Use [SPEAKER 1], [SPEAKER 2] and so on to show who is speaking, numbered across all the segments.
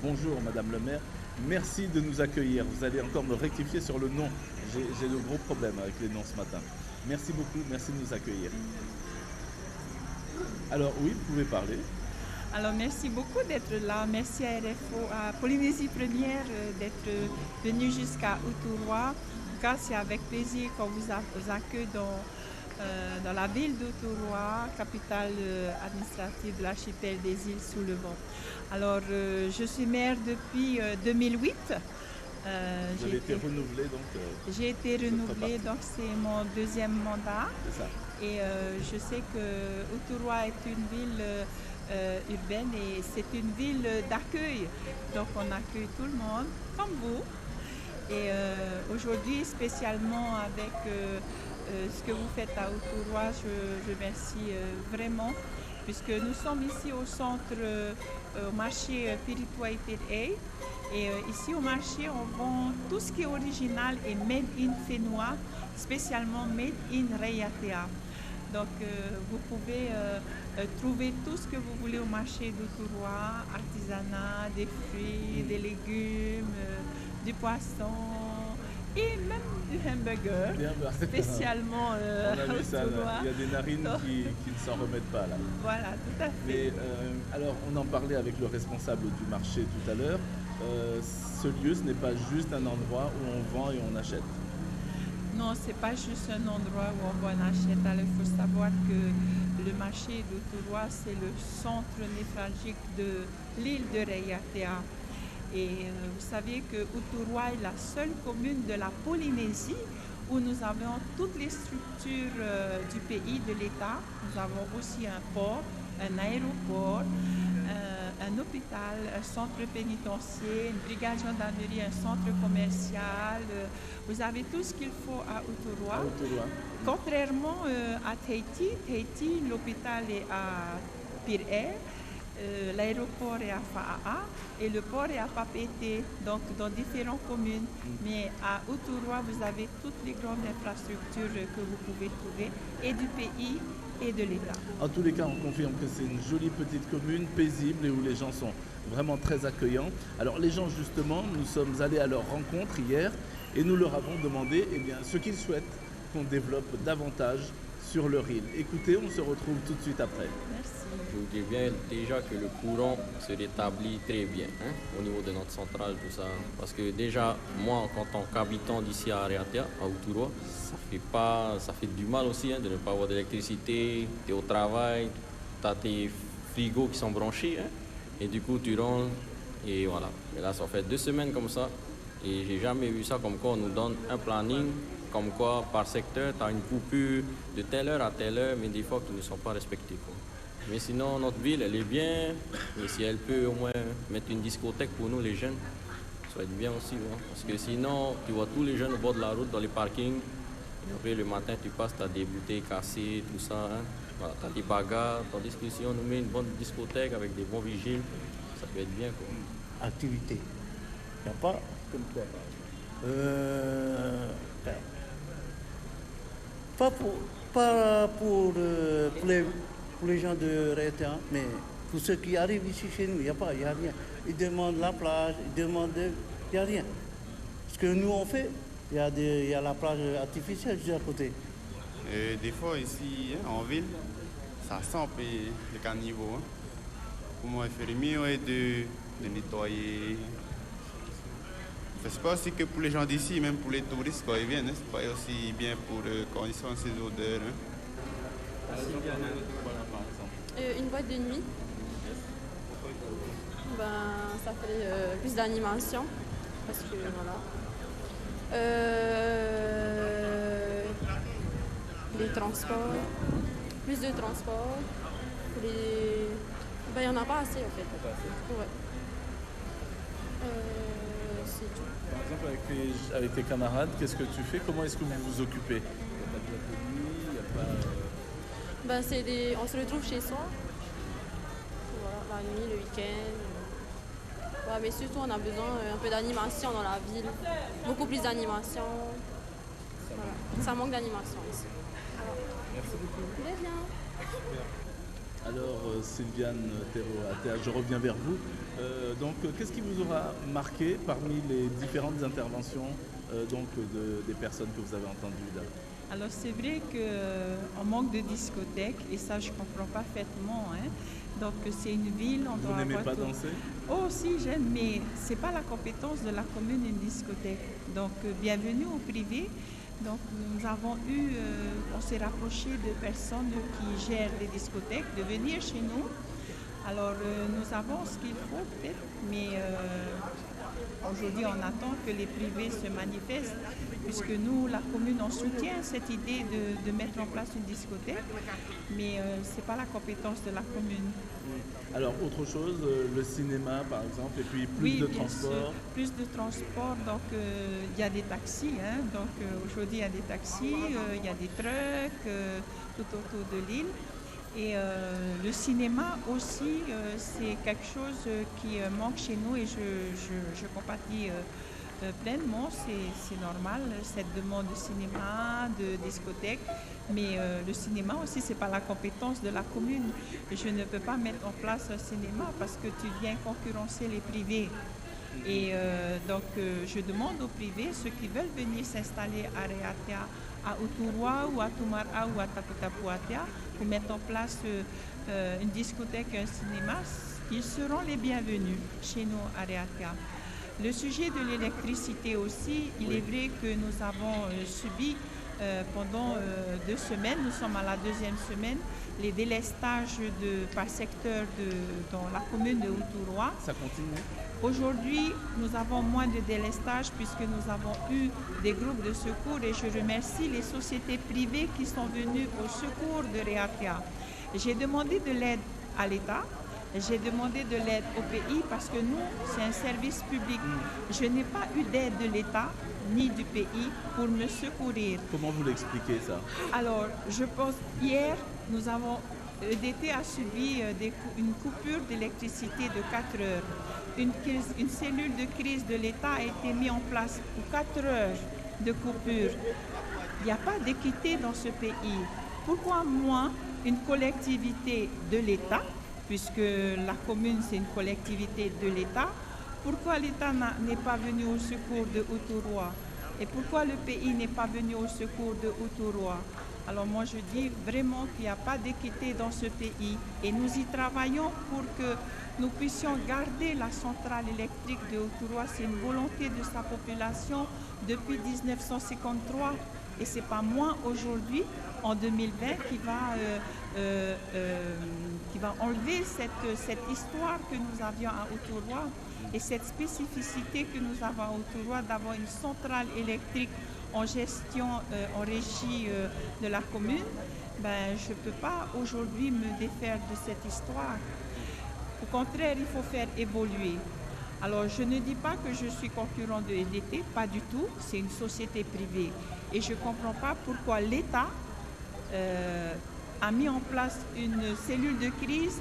[SPEAKER 1] bonjour Madame le maire, merci de nous accueillir. Vous allez encore me rectifier sur le nom. J'ai de gros problèmes avec les noms ce matin. Merci beaucoup, merci de nous accueillir. Alors oui, vous pouvez parler.
[SPEAKER 2] Alors merci beaucoup d'être là. Merci à RFO, à Polynésie Première d'être venu jusqu'à Outouroi. En tout cas, c'est avec plaisir qu'on vous accueille dans la ville d'Outouroi, capitale administrative de l'archipel des îles sous le vent. Alors, je suis maire depuis 2008.
[SPEAKER 1] Vous avez été renouvelée donc
[SPEAKER 2] J'ai été renouvelée, donc c'est mon deuxième mandat.
[SPEAKER 1] C'est ça.
[SPEAKER 2] Et je sais que Outouroi est une ville urbaine et c'est une ville d'accueil. Donc on accueille tout le monde, comme vous. Et aujourd'hui, spécialement avec ce que vous faites à Outouroi, je remercie vraiment, puisque nous sommes ici au centre, au marché Piritoa et Pirei. Et ici au marché, on vend tout ce qui est original et made in Whenua, spécialement made in Reiatea. Donc vous pouvez trouver tout ce que vous voulez au marché d'Outouroi, artisanat, des fruits, des légumes, du poisson et même du hamburger, spécialement
[SPEAKER 1] on a vu ça,
[SPEAKER 2] Outouroi.
[SPEAKER 1] il y a des narines qui ne s'en remettent pas là.
[SPEAKER 2] Voilà, tout à fait.
[SPEAKER 1] Mais alors on en parlait avec le responsable du marché tout à l'heure. Ce lieu, ce n'est pas juste un endroit où on vend et on achète.
[SPEAKER 2] Non, ce n'est pas juste un endroit où on vend et on achète. Alors, il faut savoir que le marché d'Outouroi, c'est le centre névralgique de l'île de Reiatea. Et vous savez que Outouroi est la seule commune de la Polynésie où nous avons toutes les structures du pays, de l'État. Nous avons aussi un port, un aéroport, un hôpital, un centre pénitentiaire, une brigade gendarmerie, un centre commercial. Vous avez tout ce qu'il faut à Outouroi. Contrairement à Tahiti, l'hôpital est à Pirei, l'aéroport est à Fa'a'a et le port est à Papeete, donc dans différentes communes. Mais à Outouroi, vous avez toutes les grandes infrastructures que vous pouvez trouver, et du pays et de l'État.
[SPEAKER 1] En tous les cas, on confirme que c'est une jolie petite commune, paisible et où les gens sont vraiment très accueillants. Alors les gens, justement, nous sommes allés à leur rencontre hier et nous leur avons demandé ce qu'ils souhaitent qu'on développe davantage sur leur île. Écoutez, on se retrouve tout de suite après.
[SPEAKER 2] Merci.
[SPEAKER 3] Je vous dis bien déjà que le courant se rétablit très bien au niveau de notre centrale, tout ça. Parce que déjà, moi, en tant qu'habitant d'ici à Reiatea, à Outouroi, ça fait du mal aussi de ne pas avoir d'électricité. Tu es au travail, tu as tes frigos qui sont branchés. Et du coup, tu rentres et voilà. Et là, ça fait 2 semaines comme ça. Et j'ai jamais vu ça comme quoi on nous donne un planning, comme quoi par secteur, tu as une coupure de telle heure à telle heure, mais des fois qui ne sont pas respectées. Mais sinon, notre ville, elle est bien. Et si elle peut au moins mettre une discothèque pour nous, les jeunes, ça va être bien aussi. Parce que sinon, tu vois tous les jeunes au bord de la route, dans les parkings. Et après, le matin, tu passes, tu as des bouteilles cassées, tout ça. Voilà, tu as des bagarres. Tandis que si on nous met une bonne discothèque avec des bons vigiles, ça peut être bien.
[SPEAKER 4] Activité. Il n'y a pas.
[SPEAKER 1] Comme quoi,
[SPEAKER 4] Pas pour les gens de Reiatea, mais pour ceux qui arrivent ici chez nous, il n'y a rien. Ils demandent la plage, il n'y a rien. Ce que nous on fait, il y a la plage artificielle juste à côté.
[SPEAKER 5] Des fois ici, en ville, ça sent un peu les caniveaux. Pour moi, il ferait mieux de nettoyer. C'est pas aussi que pour les gens d'ici, même pour les touristes quand ils viennent, c'est pas aussi bien pour quand ils sont ces odeurs.
[SPEAKER 6] Une boîte de nuit. Ça fait plus d'animation parce que voilà. Les transports, plus de transports. Il n'y en a pas assez en fait. Ouais. C'est tout.
[SPEAKER 1] Par exemple, avec tes camarades, qu'est-ce que tu fais? Comment est-ce que vous vous occupez? Il n'y a pas de nuit,
[SPEAKER 6] on se retrouve chez soi. Voilà, la nuit, le week-end. Ouais, mais surtout, on a besoin un peu d'animation dans la ville. Beaucoup plus d'animation. Voilà. Ça manque d'animation ici. Alors,
[SPEAKER 1] Merci beaucoup.
[SPEAKER 6] de rien.
[SPEAKER 1] Alors, Sylviane Thérault, je reviens vers vous. Qu'est-ce qui vous aura marqué parmi les différentes interventions des personnes que vous avez entendues là?
[SPEAKER 2] Alors c'est vrai qu'on manque de discothèques et ça je comprends parfaitement. Hein. Donc c'est une ville, on
[SPEAKER 1] Vous
[SPEAKER 2] doit
[SPEAKER 1] n'aimez
[SPEAKER 2] avoir
[SPEAKER 1] pas
[SPEAKER 2] tout.
[SPEAKER 1] danser?
[SPEAKER 2] Oh si j'aime, mais c'est pas la compétence de la commune une discothèque. Donc bienvenue au privé. Donc nous avons eu, on s'est rapproché de personnes qui gèrent les discothèques de venir chez nous. Alors nous avons ce qu'il faut peut-être, mais aujourd'hui on attend que les privés se manifestent, puisque nous, la commune, on soutient cette idée de mettre en place une discothèque, mais ce n'est pas la compétence de la commune.
[SPEAKER 1] Alors autre chose, le cinéma par exemple, et puis plus
[SPEAKER 2] Oui,
[SPEAKER 1] de
[SPEAKER 2] bien
[SPEAKER 1] transport.
[SPEAKER 2] sûr, plus de transport, donc il y a des taxis, hein, donc aujourd'hui il y a des taxis, il y a des trucks tout autour de l'île. Et le cinéma aussi, c'est quelque chose qui manque chez nous et je compatis pleinement, c'est normal, cette demande de cinéma, de discothèque, mais le cinéma aussi, ce n'est pas la compétence de la commune. Je ne peux pas mettre en place un cinéma parce que tu viens concurrencer les privés. Et je demande aux privés, ceux qui veulent venir s'installer à Reatea, à Uturwa ou à Tumara ou à Takutapuatea, pour mettre en place une discothèque et un cinéma, ils seront les bienvenus chez nous à Reatea. Le sujet de l'électricité aussi, il est vrai que nous avons subi pendant 2 semaines, nous sommes à la 2e semaine, les délestages par secteur dans la commune de Uturwa.
[SPEAKER 1] Ça continue?
[SPEAKER 2] Aujourd'hui, nous avons moins de délestage puisque nous avons eu des groupes de secours et je remercie les sociétés privées qui sont venues au secours de Reatea. J'ai demandé de l'aide à l'État. J'ai demandé de l'aide au pays parce que nous, c'est un service public. Je n'ai pas eu d'aide de l'État ni du pays pour me secourir.
[SPEAKER 1] Comment vous l'expliquez ça?
[SPEAKER 2] Alors, je pense, hier, nous avons, EDT a subi une coupure d'électricité de 4 heures. Une cellule de crise de l'État a été mise en place pour 4 heures de coupure. Il n'y a pas d'équité dans ce pays. Pourquoi moi, une collectivité de l'État, puisque la commune c'est une collectivité de l'État, pourquoi l'État n'est pas venu au secours de Uturwa? Et pourquoi le pays n'est pas venu au secours de Uturwa? Alors moi je dis vraiment qu'il n'y a pas d'équité dans ce pays et nous y travaillons pour que nous puissions garder la centrale électrique de Uturwa. C'est une volonté de sa population depuis 1953 et ce n'est pas moi aujourd'hui, en 2020, qui va enlever cette histoire que nous avions à Uturwa et cette spécificité que nous avons à Uturwa d'avoir une centrale électrique en gestion, en régie de la commune. Je ne peux pas aujourd'hui me défaire de cette histoire. Au contraire, il faut faire évoluer. Alors, je ne dis pas que je suis concurrent de EDT, pas du tout. C'est une société privée. Et je ne comprends pas pourquoi l'État a mis en place une cellule de crise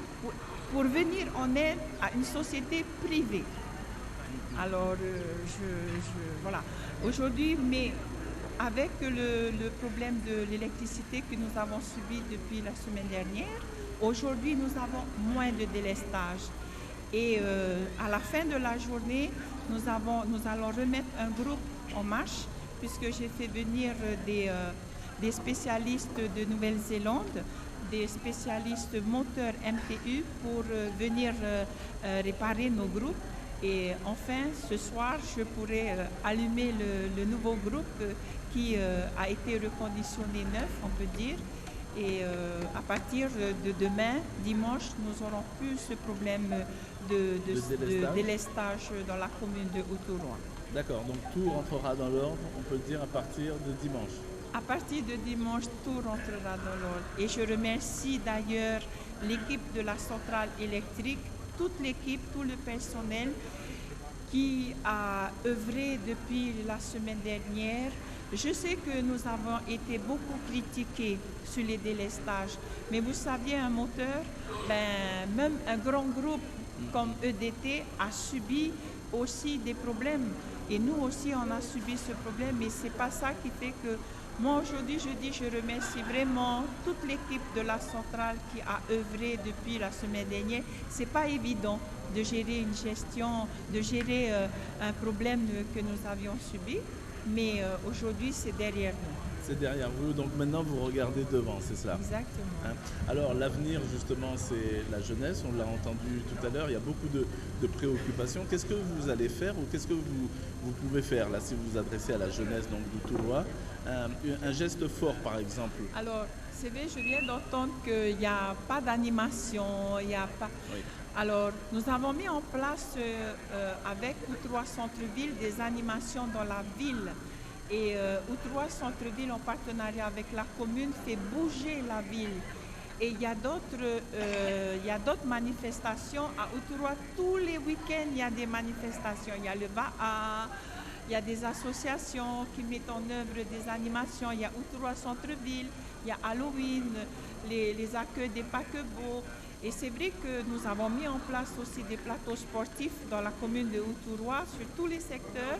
[SPEAKER 2] pour venir en aide à une société privée. Alors, voilà. Aujourd'hui, mais avec le problème de l'électricité que nous avons subi depuis la semaine dernière, aujourd'hui, nous avons moins de délestage. Et à la fin de la journée, nous allons remettre un groupe en marche, puisque j'ai fait venir des spécialistes de Nouvelle-Zélande, des spécialistes moteurs MTU pour venir réparer nos groupes. Et enfin, ce soir, je pourrai allumer le nouveau groupe qui a été reconditionné neuf, on peut dire. Et à partir de demain, dimanche, nous n'aurons plus ce problème de délestage dans la commune de Uturwa.
[SPEAKER 1] D'accord, donc tout rentrera dans l'ordre, on peut le dire, à partir de dimanche.
[SPEAKER 2] À partir de dimanche, tout rentrera dans l'ordre. Et je remercie d'ailleurs l'équipe de la centrale électrique, toute l'équipe, tout le personnel qui a œuvré depuis la semaine dernière. Je sais que nous avons été beaucoup critiqués sur les délestages, mais vous saviez, un moteur, même un grand groupe comme EDT a subi aussi des problèmes. Et nous aussi, on a subi ce problème, mais ce n'est pas ça qui fait que Moi, aujourd'hui, je remercie vraiment toute l'équipe de la centrale qui a œuvré depuis la semaine dernière. C'est pas évident de gérer une gestion, de gérer un problème que nous avions subi, mais aujourd'hui, c'est derrière nous.
[SPEAKER 1] C'est derrière vous, donc maintenant vous regardez devant, c'est cela?
[SPEAKER 2] Exactement.
[SPEAKER 1] Hein? Alors l'avenir justement c'est la jeunesse, on l'a entendu tout à l'heure, il y a beaucoup de préoccupations. Qu'est-ce que vous allez faire ou qu'est-ce que vous pouvez faire là si vous vous adressez à la jeunesse donc, du Toulois? Un geste fort par exemple.
[SPEAKER 2] Alors c'est vrai, je viens d'entendre qu'il n'y a pas d'animation, il n'y a pas...
[SPEAKER 1] Oui.
[SPEAKER 2] Alors nous avons mis en place avec Outroua Centre-Ville des animations dans la ville. Et Outroua Centre-Ville, en partenariat avec la commune, fait bouger la ville. Et il y a d'autres manifestations à Outroua. Tous les week-ends, il y a des manifestations. Il y a le VAA, il y a des associations qui mettent en œuvre des animations. Il y a Outroua Centre-Ville, il y a Halloween, les accueils des paquebots. Et c'est vrai que nous avons mis en place aussi des plateaux sportifs dans la commune de Outroua sur tous les secteurs.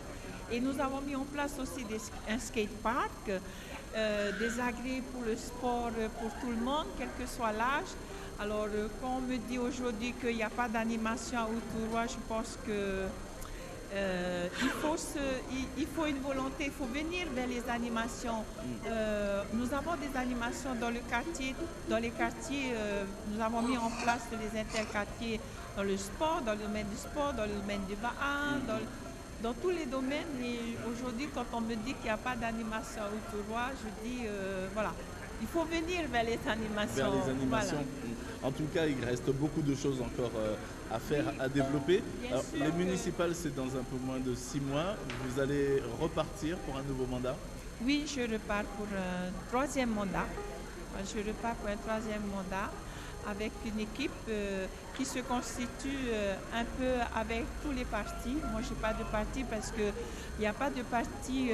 [SPEAKER 2] Et nous avons mis en place aussi un skatepark, des agrès pour le sport pour tout le monde, quel que soit l'âge. Alors, quand on me dit aujourd'hui qu'il n'y a pas d'animation à Outroua, je pense que il faut une volonté, il faut venir vers les animations. Nous avons des animations dans le quartier, dans les quartiers, nous avons mis en place les interquartiers dans le sport, dans le domaine du sport, dans le domaine du VAA, dans tous les domaines. Et aujourd'hui, quand on me dit qu'il n'y a pas d'animation à Outroua, je dis voilà, il faut venir vers les animations.
[SPEAKER 1] Vers les animations.
[SPEAKER 2] Voilà.
[SPEAKER 1] En tout cas, il reste beaucoup de choses encore à faire, à développer. Alors, les municipales, c'est dans un peu moins de 6 mois. Vous allez repartir pour un nouveau mandat?
[SPEAKER 2] Oui, je repars pour un troisième mandat. Je repars pour un troisième mandat avec une équipe qui se constitue un peu avec tous les partis. Moi, je n'ai pas de parti parce qu'il n'y a pas de parti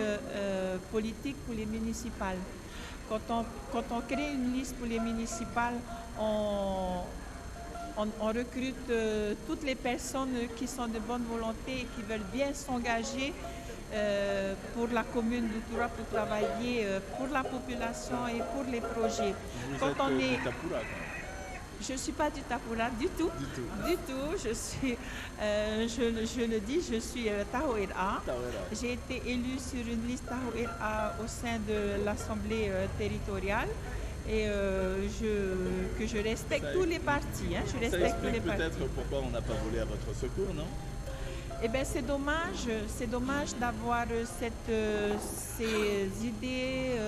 [SPEAKER 2] politique pour les municipales. Quand on crée une liste pour les municipales, on recrute toutes les personnes qui sont de bonne volonté et qui veulent bien s'engager pour la commune d'Outroua, pour travailler pour la population et pour les projets.
[SPEAKER 1] Vous êtes du Tapoura, quoi.
[SPEAKER 2] Je ne suis pas du Tapoura du tout. Du tout. Je suis, je le dis, je suis Tahoeira. J'ai été élue sur une liste Tahoeira au sein de l'Assemblée territoriale. Et que je respecte tous les partis. Hein, je respecte tous les partis.
[SPEAKER 1] Peut-être pourquoi on n'a pas volé à votre secours, non?
[SPEAKER 2] Eh bien, c'est dommage d'avoir ces idées,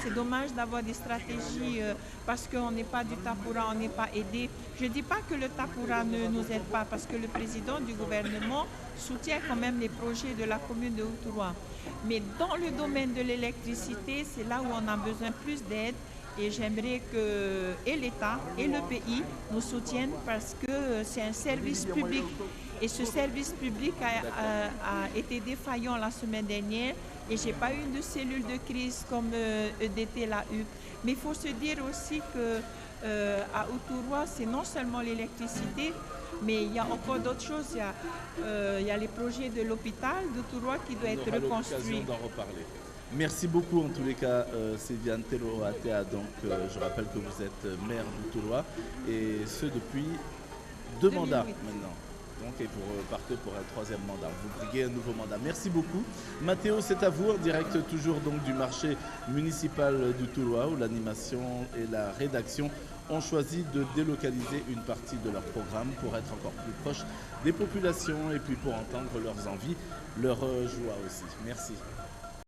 [SPEAKER 2] c'est dommage d'avoir des stratégies parce qu'on n'est pas du Tapoura, on n'est pas aidé. Je ne dis pas que le Tapoura ne nous aide pas parce que le président du gouvernement soutient quand même les projets de la commune de Outroua. Mais dans le domaine de l'électricité, c'est là où on a besoin plus d'aide. Et j'aimerais que et l'État et le pays nous soutiennent parce que c'est un service public. Et ce service public a été défaillant la semaine dernière et je n'ai pas eu de cellule de crise comme EDT l'a eu. Mais il faut se dire aussi qu'à Outroua, c'est non seulement l'électricité, mais il y a encore d'autres choses. Il y a les projets de l'hôpital d'Outroua qui doit être reconstruit.
[SPEAKER 1] D'en reparler. Merci beaucoup en tous les cas, Sylviane Tello-Atea. Donc, je rappelle que vous êtes maire d'Outroua et ce depuis 2 mandats maintenant. Donc, et vous repartez pour un troisième mandat. Vous briguez un nouveau mandat. Merci beaucoup. Mathéo, c'est à vous, en direct toujours donc du marché municipal d'Outroua où l'animation et la rédaction ont choisi de délocaliser une partie de leur programme pour être encore plus proche des populations et puis pour entendre leurs envies, leurs joies aussi. Merci.